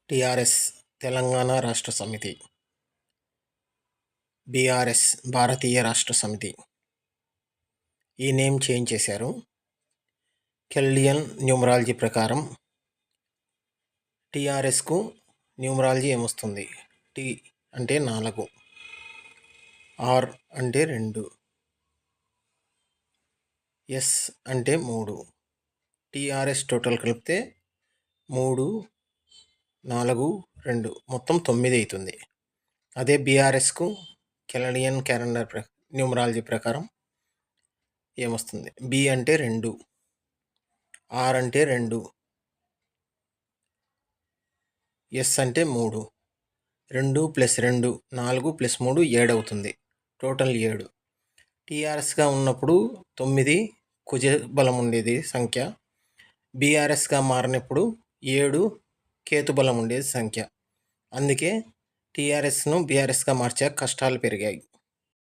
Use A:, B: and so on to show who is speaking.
A: TRS Telangana రాష్ట్ర సమితి, BRS భారతీయ రాష్ట్ర సమితి. ఈ నేమ్ చేంజ్ చేశారు. కెల్డియన్ న్యూమరాలజీ ప్రకారం టిఆర్ఎస్కు న్యూమరాలజీ ఏమొస్తుంది? టి అంటే 4, ఆర్ అంటే 2, ఎస్ అంటే 3. టిఆర్ఎస్ టోటల్ కలిపితే 3, 4, 2 మొత్తం 9 అవుతుంది. అదే బీఆర్ఎస్కు కెనడియన్ క్యాలెండర్ న్యూమరాలజీ ప్రకారం ఏమొస్తుంది? బి అంటే 2, ఆర్ అంటే 2, ఎస్ అంటే 3. 2 + 2 4 + 3 7 అవుతుంది. టోటల్ 7. టీఆర్ఎస్గా ఉన్నప్పుడు 9 కుజ బలం ఉండేది సంఖ్య. బీఆర్ఎస్గా మారినప్పుడు 7 కేతు బలం ఉండేది సంఖ్య. అందుకే టీఆర్ఎస్ను బీఆర్ఎస్గా మార్చాక కష్టాలు పెరిగాయి.